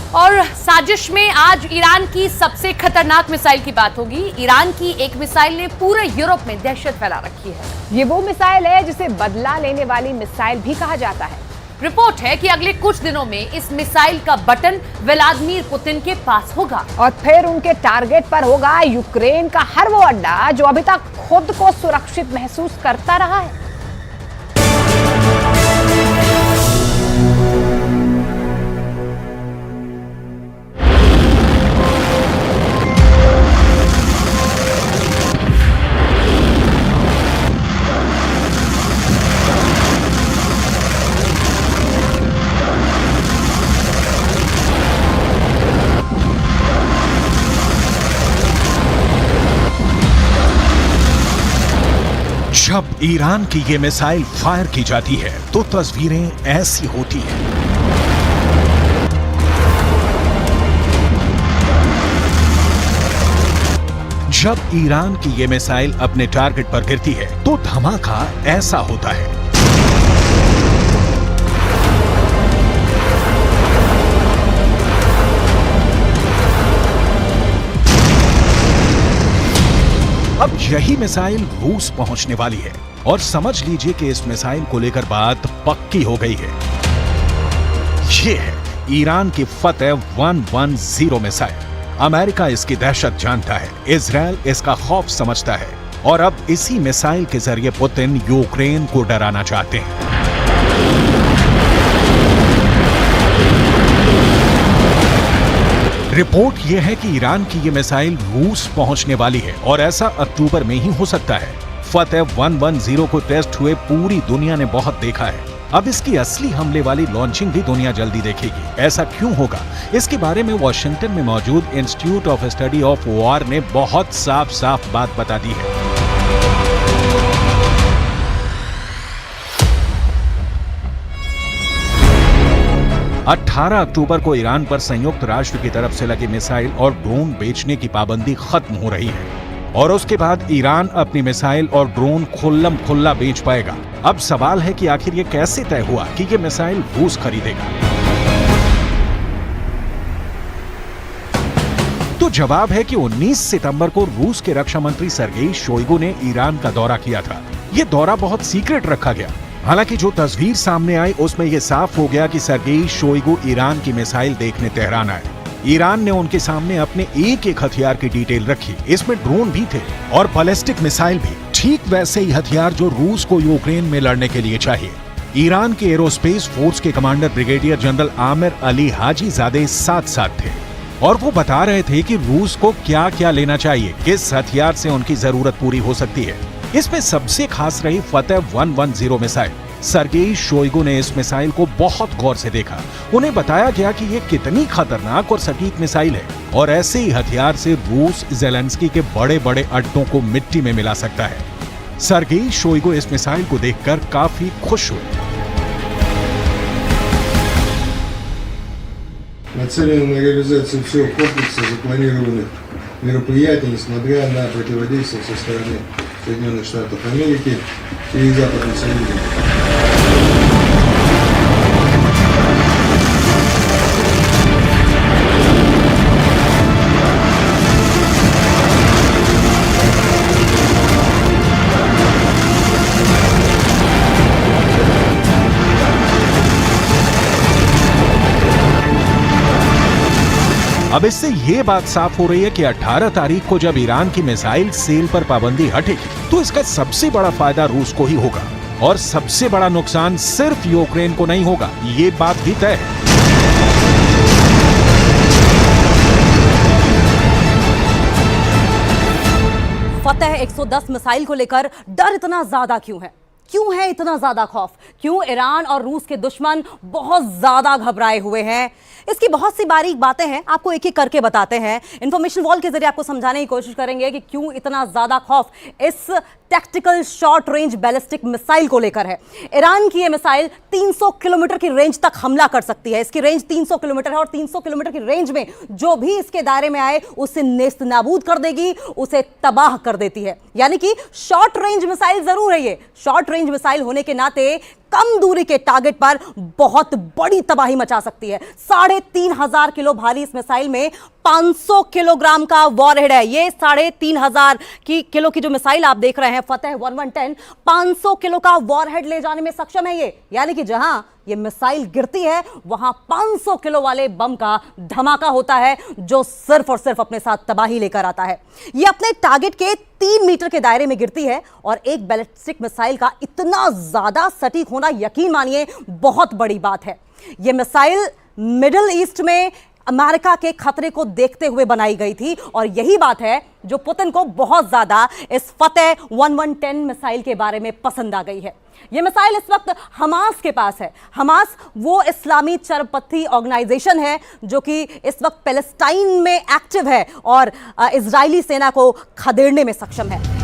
और साजिश में आज ईरान की सबसे खतरनाक मिसाइल की बात होगी। ईरान की एक मिसाइल ने पूरे यूरोप में दहशत फैला रखी है। ये वो मिसाइल है जिसे बदला लेने वाली मिसाइल भी कहा जाता है। रिपोर्ट है कि अगले कुछ दिनों में इस मिसाइल का बटन व्लादिमीर पुतिन के पास होगा और फिर उनके टारगेट पर होगा यूक्रेन का हर वो अड्डा जो अभी तक खुद को सुरक्षित महसूस करता रहा है। जब ईरान की ये मिसाइल फायर की जाती है तो तस्वीरें ऐसी होती हैं। जब ईरान की ये मिसाइल अपने टारगेट पर गिरती है तो धमाका ऐसा होता है। अब यही मिसाइल रूस पहुंचने वाली है और समझ लीजिए कि इस मिसाइल को लेकर बात पक्की हो गई है। ये है ईरान की फतेह 110 मिसाइल। अमेरिका इसकी दहशत जानता है, इजराइल इसका खौफ समझता है और अब इसी मिसाइल के जरिए पुतिन यूक्रेन को डराना चाहते हैं। रिपोर्ट यह है कि ईरान की ये मिसाइल रूस पहुंचने वाली है और ऐसा अक्टूबर में ही हो सकता है। फतेह 110 को टेस्ट हुए पूरी दुनिया ने बहुत देखा है। अब इसकी असली हमले वाली लॉन्चिंग भी दुनिया जल्दी देखेगी। ऐसा क्यों होगा, इसके बारे में वॉशिंगटन में मौजूद institute of study of war ने बहुत साफ साफ बात बता दी है। 18 अक्टूबर को ईरान पर संयुक्त राष्ट्र की तरफ से लगी मिसाइल और ड्रोन बेचने की पाबंदी खत्म हो रही है और उसके बाद ईरान अपनी मिसाइल और ड्रोन खुल्लम खुल्ला बेच पाएगा। अब सवाल है कि आखिर ये कैसे तय हुआ कि ये मिसाइल रूस खरीदेगा? तो जवाब है कि 19 सितंबर को रूस के रक्षा मंत्री सर्गेई शोइगु ने ईरान का दौरा किया था। ये दौरा बहुत सीक्रेट रखा गया। हालांकि जो तस्वीर सामने आई उसमें यह साफ हो गया कि सर्गेई शोइगु ईरान की मिसाइल देखने तेहरान आए। ईरान ने उनके सामने अपने एक हथियार की डिटेल रखी। इसमें ड्रोन भी थे और बैलिस्टिक मिसाइल भी, ठीक वैसे ही हथियार जो रूस को यूक्रेन में लड़ने के लिए चाहिए। ईरान के एरोस्पेस फोर्स के commander brigadier general Amir Ali Hajizadeh साथ साथ थे और वो बता रहे थे कि रूस को क्या क्या लेना चाहिए, किस हथियार से उनकी जरूरत पूरी हो सकती है। इसमें सबसे खास रही फतेह 110 मिसाइल। सर्गेई शोइगु ने इस मिसाइल को बहुत गौर से देखा। उन्हें बताया गया कि ये कितनी खतरनाक और सटीक मिसाइल है और ऐसे ही हथियार से रूस ज़ेलेंस्की के बड़े बड़े अड्डों को मिट्टी में मिला सकता है। सर्गेई शोइगु इस मिसाइल को देखकर काफी खुश हुए। Нацелена на реализацию всего комплекса запланированных мероприятий, несмотря на противодействие со стороны Соединенных Штатов Америки и Западных союзников. अब इससे ये बात साफ हो रही है कि 18 तारीख को जब ईरान की मिसाइल सेल पर पाबंदी हटेगी तो इसका सबसे बड़ा फायदा रूस को ही होगा और सबसे बड़ा नुकसान सिर्फ यूक्रेन को नहीं होगा, ये बात भी तय है। फतेह 110 मिसाइल को लेकर डर इतना ज्यादा क्यों है? क्यों है इतना ज्यादा खौफ? क्यों ईरान और रूस के दुश्मन बहुत ज्यादा घबराए हुए हैं? इसकी बहुत सी बारीक बातें हैं, आपको एक एक करके बताते हैं। इंफॉर्मेशन वॉल के जरिए आपको समझाने की कोशिश करेंगे कि क्यों इतना ज्यादा खौफ इस tactical short range ballistic missile को लेकर है। ईरान की यह मिसाइल 300 किलोमीटर की रेंज तक हमला कर सकती है। इसकी रेंज 300 किलोमीटर है और 300 किलोमीटर की रेंज में जो भी इसके दायरे में आए उसे नेस्त नाबूद कर देगी, उसे तबाह कर देती है। यानी कि शॉर्ट रेंज मिसाइल जरूर है, ये शॉर्ट रेंज मिसाइल होने के नाते कम दूरी के टारगेट पर बहुत बड़ी तबाही मचा सकती है। 3,500 किलो भारी इस मिसाइल में 500 किलोग्राम का वॉरहेड है। ये 3,500 किलो की जो मिसाइल आप देख रहे हैं फतेह 1110, 500 किलो का वॉरहेड ले जाने में सक्षम है ये। यानी कि जहां ये मिसाइल गिरती है वहां 500 किलो वाले बम का धमाका होता है, जो सिर्फ और सिर्फ अपने साथ तबाही लेकर आता है। ये अपने टारगेट के 3 मीटर के दायरे में गिरती है और एक बैलिस्टिक मिसाइल का इतना ज्यादा सटीक होना, यकीन मानिए, बहुत बड़ी बात है। यह मिसाइल मिडिल ईस्ट में अमेरिका के खतरे को देखते हुए बनाई गई थी और यही बात है जो पुतिन को बहुत ज्यादा इस फतेह 1110 मिसाइल के बारे में पसंद आ गई है। यह मिसाइल इस वक्त हमास के पास है। हमास वो इस्लामी चरपंथी ऑर्गेनाइजेशन है जो कि इस वक्त पैलेस्टाइन में एक्टिव है और इजरायली सेना को खदेड़ने में सक्षम है।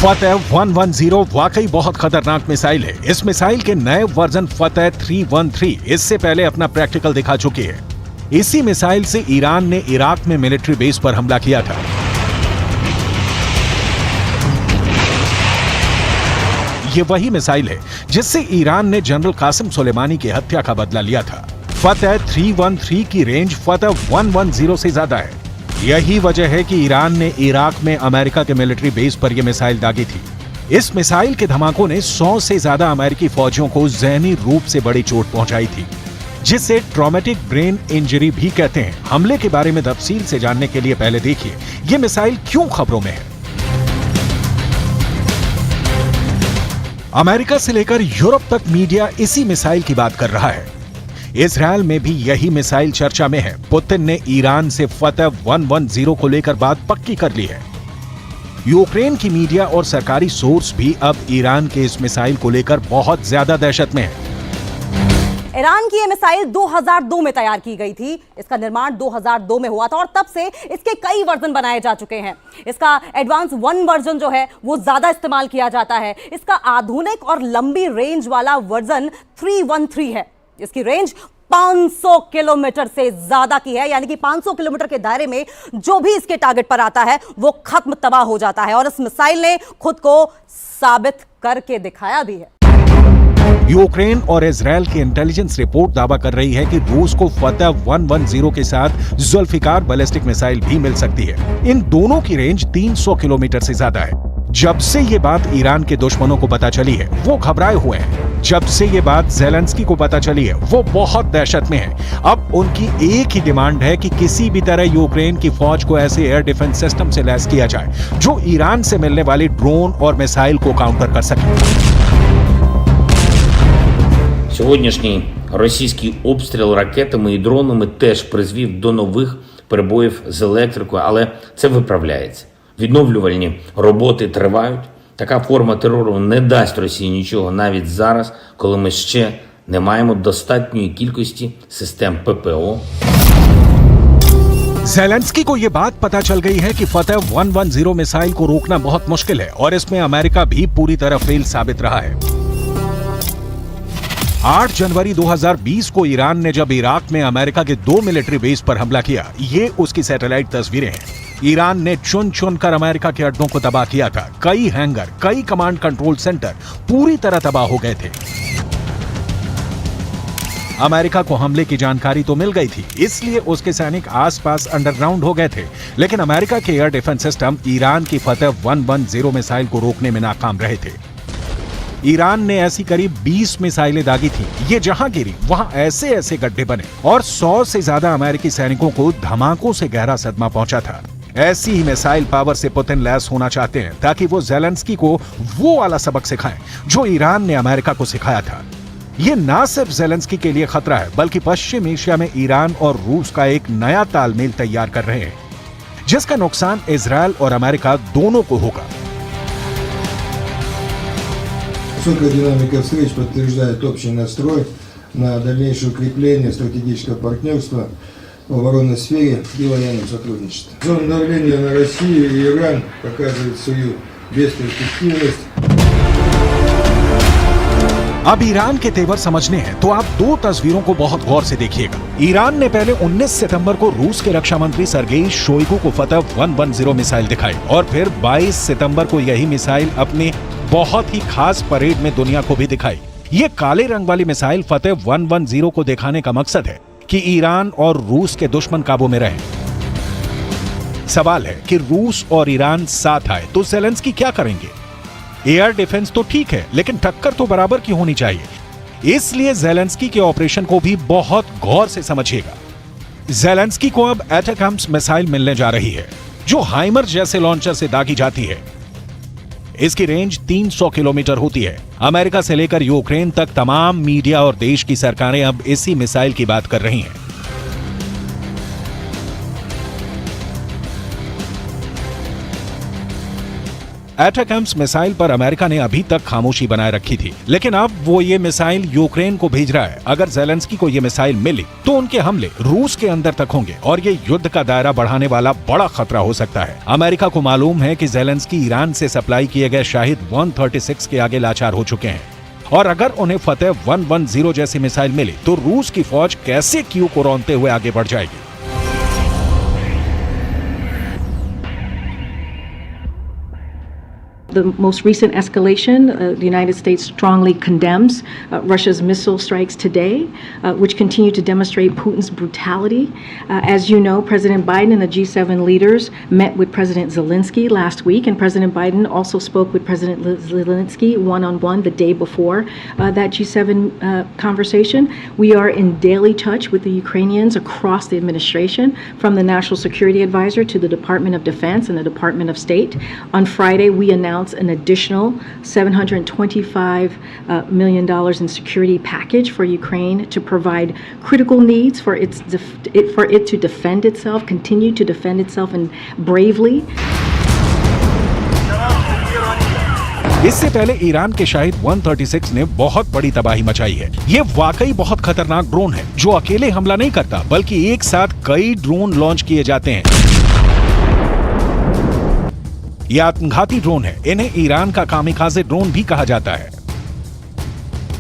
फतेह 110 वाकई बहुत खतरनाक मिसाइल है। इस मिसाइल के नए वर्जन फतेह 313 इससे पहले अपना प्रैक्टिकल दिखा चुकी है। इसी मिसाइल से ईरान ने इराक में मिलिट्री बेस पर हमला किया था। यह वही मिसाइल है जिससे ईरान ने जनरल कासिम सुलेमानी की हत्या का बदला लिया था। फतेह 313 की रेंज फतेह 110 से ज्यादा है। यही वजह है कि ईरान ने इराक में अमेरिका के मिलिट्री बेस पर यह मिसाइल दागी थी। इस मिसाइल के धमाकों ने 100 से ज्यादा अमेरिकी फौजियों को जहनी रूप से बड़ी चोट पहुंचाई थी, जिसे ट्रॉमेटिक ब्रेन इंजरी भी कहते हैं। हमले के बारे में तफसील से जानने के लिए पहले देखिए यह मिसाइल क्यों खबरों में है। अमेरिका से लेकर यूरोप तक मीडिया इसी मिसाइल की बात कर रहा है। इजरायल में भी यही मिसाइल चर्चा में है। पुतिन ने ईरान से फतेह 110 को लेकर बात पक्की कर ली है। यूक्रेन की मीडिया और सरकारी सोर्स भी अब ईरान के इस मिसाइल को लेकर बहुत ज्यादा दहशत में है। ईरान की यह मिसाइल 2002 में तैयार की गई थी। इसका निर्माण 2002 में हुआ था और तब से इसके कई वर्जन बनाए जा चुके हैं। इसका एडवांस 1 वर्जन जो है वो ज्यादा इस्तेमाल किया जाता है। इसका आधुनिक और लंबी रेंज वाला वर्जन 313 है। इसकी रेंज 500 किलोमीटर से ज्यादा की है, यानी कि 500 किलोमीटर के दायरे में जो भी इसके टारगेट पर आता है वो खत्म तबाह हो जाता है और इस मिसाइल ने खुद को साबित करके दिखाया भी है। यूक्रेन और इजरायल की इंटेलिजेंस रिपोर्ट दावा कर रही है कि रूस को फतेह 110 के साथ जुल्फिकार बैलिस्टिक मिसाइल भी मिल सकती है। इन दोनों की रेंज 300 किलोमीटर से ज्यादा है। जब से ये बात ईरान के दुश्मनों को पता चली है वो घबराए हुए हैं। जब से ये बात ज़ेलेंस्की को पता चली है वो बहुत दहशत में है। अब उनकी एक ही डिमांड है कि किसी भी तरह यूक्रेन की फौज को ऐसे एयर डिफेंस सिस्टम से लैस किया जाए जो ईरान से मिलने वाली ड्रोन और मिसाइल को काउंटर कर सके। Сьогоднішній російський обстріл ракетами і дронами теж призвів до нових перебоїв з електрикою, але це виправляється. Відновлювальні роботи тривають. Така форма терору не дасть Росії нічого навіть зараз, коли ми ще не маємо достатньої кількості систем ППО. ज़ेलेंस्की को यह बात पता चल गई है कि फतेह 110 मिसाइल को रोकना बहुत मुश्किल है और इसमें अमेरिका भी पूरी तरह फेल साबित रहा है। 8 जनवरी 2020 को ईरान ने जब इराक में अमेरिका के 2 मिलिट्री बेस पर हमला किया, ये उसकी सैटेलाइट तस्वीरें हैं। ईरान ने चुन चुन कर अमेरिका के अड्डों को तबाह किया था। कई हैंगर, कई कमांड कंट्रोल सेंटर पूरी तरह तबाह हो गए थे। अमेरिका को हमले की जानकारी तो मिल गई थी, इसलिए उसके सैनिक आसपास अंडरग्राउंड हो गए थे, लेकिन अमेरिका के एयर डिफेंस सिस्टम ईरान की फतेह 110 मिसाइल को रोकने में नाकाम रहे थे। ईरान ने ऐसी करीब 20 मिसाइलें दागी थी। ये जहां गिरी वहां ऐसे ऐसे गड्ढे बने और 100 से ज्यादा अमेरिकी सैनिकों को धमाकों से गहरा सदमा पहुंचा था। ऐसी ही मिसाइल पावर से पुतिन लैस होना चाहते हैं ताकि वो ज़ेलेंस्की को वो वाला सबक सिखाएं जो ईरान ने अमेरिका को सिखाया था। ये ना सिर्फ ज़ेलेंस्की के लिए खतरा है बल्कि पश्चिम एशिया में ईरान और रूस का एक नया तालमेल तैयार कर रहे हैं, जिसका नुकसान इजरायल और अमेरिका दोनों को होगा। Высокая динамика встреч подтверждает общий настрой на дальнейшее укрепление стратегического партнерства в оборонной сфере и военном сотрудничестве. Зона давления на Россию и Иран показывает свою бесперспективность. अब ईरान के तेवर समझने हैं तो आप दो तस्वीरों को बहुत गौर से देखिएगा। ईरान ने पहले 19 सितंबर को रूस के रक्षा मंत्री सर्गेई शोइगु को फतह 110 मिसाइल दिखाई और फिर 22 सितंबर को यही मिसाइल अपने बहुत ही खास परेड में दुनिया को भी दिखाई। ये काले रंग वाली मिसाइल फतह 110 को दिखाने का मकसद है कि ईरान और रूस के दुश्मन काबू में रहें। सवाल है कि रूस और ईरान साथ आए तो ज़ेलेंस्की क्या करेंगे? एयर डिफेंस तो ठीक है, लेकिन टक्कर तो बराबर की होनी चाहिए। इसलिए ज़ेलेंस्की के ऑपरेशन को भी बहुत गौर से समझिएगा। ज़ेलेंस्की को अब एटैकम्स मिसाइल मिलने जा रही है, जो हाइमर जैसे लॉन्चर से दागी जाती है। इसकी रेंज 300 किलोमीटर होती है। अमेरिका से लेकर यूक्रेन तक तमाम मीडिया और देश की सरकारें अब इसी मिसाइल की बात कर रही हैं। एटैकम्स मिसाइल पर अमेरिका ने अभी तक खामोशी बनाए रखी थी, लेकिन अब वो ये मिसाइल यूक्रेन को भेज रहा है। अगर ज़ेलेंस्की को ये मिसाइल मिली तो उनके हमले रूस के अंदर तक होंगे और ये युद्ध का दायरा बढ़ाने वाला बड़ा खतरा हो सकता है। अमेरिका को मालूम है कि ज़ेलेंस्की ईरान से सप्लाई किए गए शाहिद 136 के आगे लाचार हो चुके हैं और अगर उन्हें फतह 110 जैसी मिसाइल मिली तो रूस की फौज कैसे कीव को रौंदते हुए आगे बढ़ जाएगी। The most recent escalation, the United States strongly condemns Russia's missile strikes today, which continue to demonstrate Putin's brutality. As you know, President Biden and the G7 leaders met with President Zelensky last week, and President Biden also spoke with President Zelensky one-on-one the day before that G7 conversation. We are in daily touch with the Ukrainians across the administration, from the National Security Advisor to the Department of Defense and the Department of State. On Friday, we announced an additional $725 million in security package for Ukraine to provide critical needs for it to defend itself, continue to defend itself and bravely. इससे पहले Iran के शाहिद 136 ने बहुत बड़ी तबाही मचाई है। ये वाकई बहुत खतरनाक ड्रोन है जो अकेले हमला नहीं करता, बल्कि एक साथ कई ड्रोन लॉन्च किए जाते हैं। ये आत्मघाती ड्रोन है। इन्हें ईरान का कामिकाज़े ड्रोन भी कहा जाता है,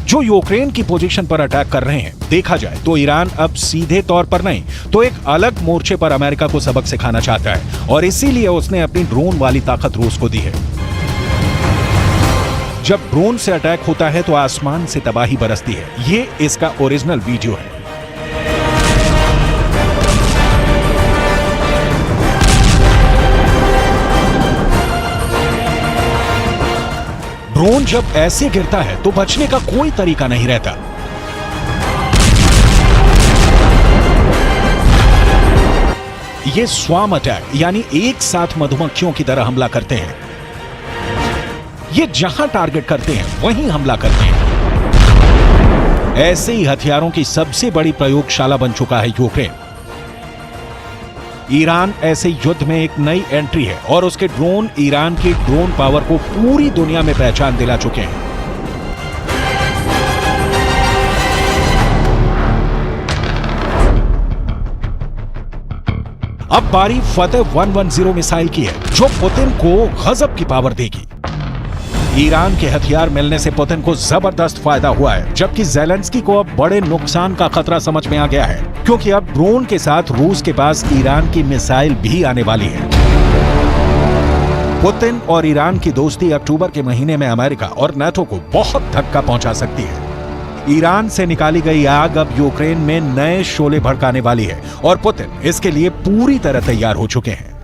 जो यूक्रेन की पोजीशन पर अटैक कर रहे हैं। देखा जाए तो ईरान अब सीधे तौर पर नहीं तो एक अलग मोर्चे पर अमेरिका को सबक सिखाना चाहता है और इसीलिए उसने अपनी ड्रोन वाली ताकत रूस को दी है। जब ड्रोन से अटैक होता है तो आसमान से तबाही बरसती है। ये इसका ओरिजिनल वीडियो है। ड्रोन जब ऐसे गिरता है तो बचने का कोई तरीका नहीं रहता। ये स्वार्म अटैक यानी एक साथ मधुमक्खियों की तरह हमला करते हैं। ये जहां टारगेट करते हैं वहीं हमला करते हैं। ऐसे ही हथियारों की सबसे बड़ी प्रयोगशाला बन चुका है यूक्रेन। ईरान ऐसे युद्ध में एक नई एंट्री है और उसके ड्रोन ईरान की ड्रोन पावर को पूरी दुनिया में पहचान दिला चुके हैं। अब बारी फतह 110 मिसाइल की है, जो पुतिन को गजब की पावर देगी। ईरान के हथियार मिलने से पुतिन को जबरदस्त फायदा हुआ है, जबकि ज़ेलेंस्की को अब बड़े नुकसान का खतरा समझ में आ गया है, क्योंकि अब ड्रोन के साथ रूस के पास ईरान की मिसाइल भी आने वाली है। पुतिन और ईरान की दोस्ती अक्टूबर के महीने में अमेरिका और नाटो को बहुत धक्का पहुंचा सकती है। ईरान से निकाली गई आग अब यूक्रेन में नए शोले भड़काने वाली है और पुतिन इसके लिए पूरी तरह तैयार हो चुके हैं।